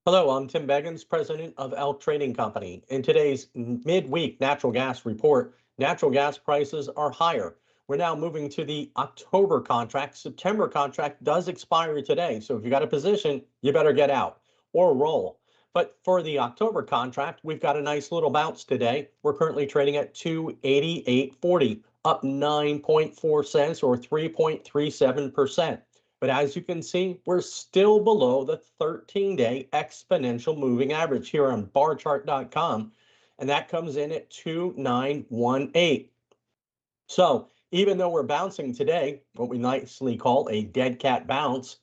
Hello, I'm Tim Beggins, president of Elk Trading Company. In today's midweek natural gas report, natural gas prices are higher. We're now moving to the October contract. September contract does expire today. So if you got a position, you better get out or roll. But for the October contract, we've got a nice little bounce today. We're currently trading at 288.40, up 9.4 cents or 3.37%. But as you can see, we're still below the 13-day exponential moving average here on barchart.com, and that comes in at 2918. So even though we're bouncing today, what we nicely call a dead cat bounce,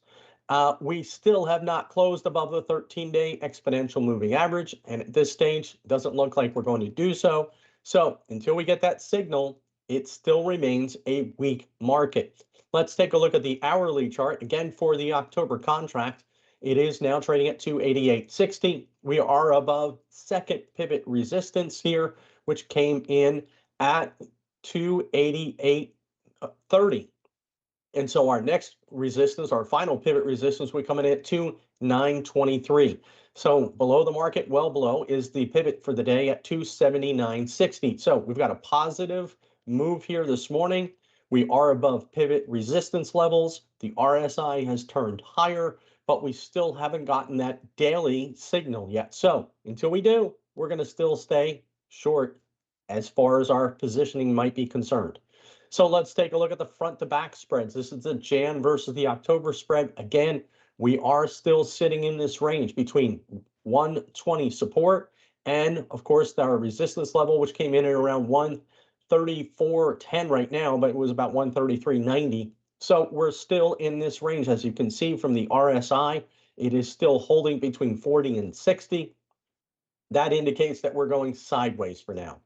we still have not closed above the 13-day exponential moving average. And at this stage, it doesn't look like we're going to do so. So until we get that signal, it still remains a weak market. Let's take a look at the hourly chart again for the October contract. It is now trading at 288.60. We are above second pivot resistance here, which came in at 288.30. And so our next resistance, our final pivot resistance, we come in at 2,923. So below the market, well below, is the pivot for the day at 279.60. So we've got a positive move here this morning. We are above pivot resistance levels. The RSI has turned higher, but we still haven't gotten that daily signal yet. So until we do, we're going to still stay short as far as our positioning might be concerned. So let's take a look at the front to back spreads. This is the Jan versus the October spread. Again, we are still sitting in this range between 120 support and, of course, our resistance level, which came in at around 134.10 right now, but it was about 133.90. So we're still in this range. As you can see from the RSI, it is still holding between 40 and 60. That indicates that we're going sideways for now.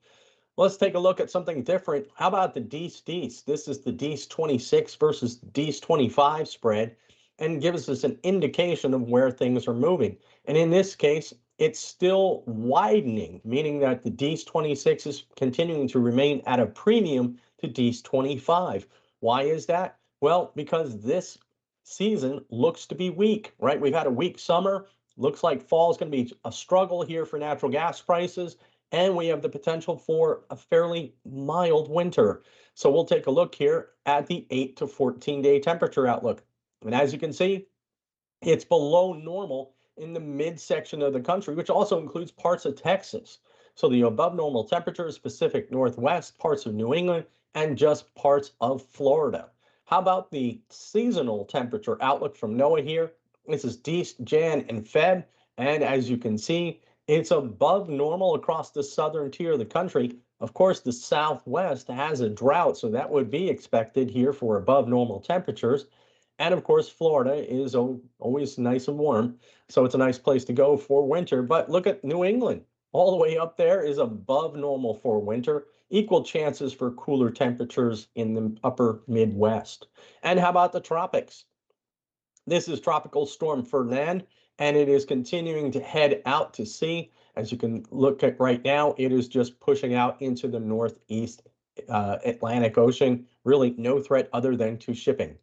Let's take a look at something different. How about the DEES? This is the DEES 26 versus DEES 25 spread and gives us an indication of where things are moving. And in this case, it's still widening, meaning that the DEES 26 is continuing to remain at a premium to DEES 25. Why is that? Well, because this season looks to be weak, right? We've had a weak summer. Looks like fall is going to be a struggle here for natural gas prices, and we have the potential for a fairly mild winter. So we'll take a look here at the 8 to 14-day temperature outlook. And as you can see, it's below normal in the midsection of the country, which also includes parts of Texas. So the above normal temperatures, Pacific Northwest, parts of New England, and just parts of Florida. How about the seasonal temperature outlook from NOAA here? This is Dec, Jan, and Feb. And as you can see, it's above normal across the southern tier of the country. Of course, the Southwest has a drought, so that would be expected here for above normal temperatures. And of course, Florida is always nice and warm, so it's a nice place to go for winter. But look at New England. All the way up there is above normal for winter. Equal chances for cooler temperatures in the upper Midwest. And how about the tropics? This is Tropical Storm Ferdinand, and it is continuing to head out to sea. As you can look at right now, it is just pushing out into the northeast Atlantic Ocean. Really no threat other than to shipping.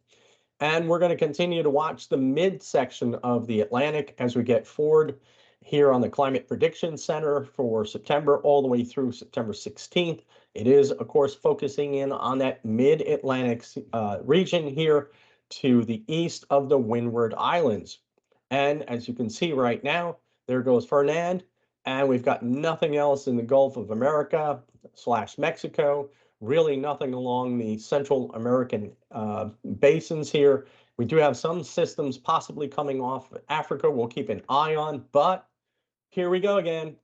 And we're going to continue to watch the midsection of the Atlantic as we get forward here on the Climate Prediction Center for September all the way through September 16th. It is, of course, focusing in on that mid-Atlantic region here to the east of the Windward Islands. And as you can see right now, there goes Fernand, and we've got nothing else in the Gulf of America / Mexico, really nothing along the Central American basins here. We do have some systems possibly coming off Africa we'll keep an eye on, but here we go again.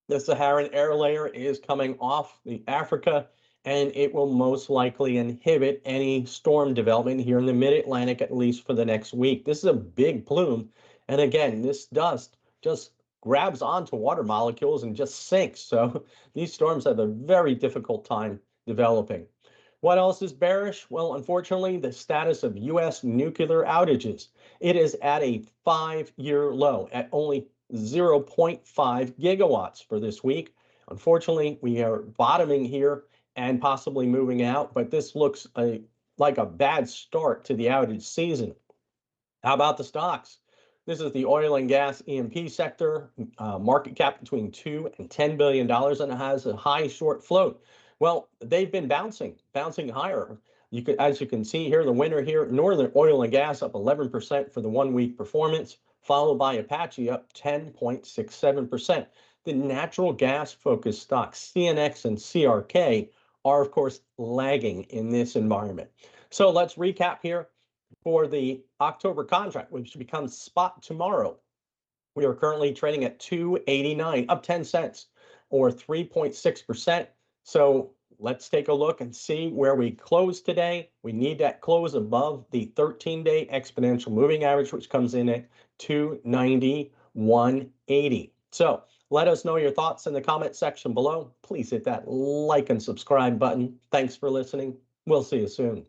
The Saharan air layer is coming off the Africa, and it will most likely inhibit any storm development here in the mid-Atlantic, at least for the next week. This is a big plume, and again, this dust just grabs onto water molecules and just sinks. So these storms have a very difficult time developing. What else is bearish? Well, unfortunately, the status of U.S. nuclear outages. It is at a 5-year low at only 0.5 gigawatts for this week. Unfortunately, we are bottoming here and possibly moving out, but this looks like a bad start to the outage season. How about the stocks? This is the oil and gas E&P sector, market cap between $2 and $10 billion, and it has a high short float. Well, they've been bouncing higher. As you can see here, the winner here, Northern Oil and Gas up 11% for the 1 week performance, followed by Apache up 10.67%. The natural gas focused stocks, CNX and CRK, are of course lagging in this environment. So let's recap here for the October contract, which becomes spot tomorrow. We are currently trading at 289, up 10 cents or 3.6%. So let's take a look and see where we close today. We need that close above the 13-day exponential moving average, which comes in at 290.180. So let us know your thoughts in the comment section below. Please hit that like and subscribe button. Thanks for listening. We'll see you soon.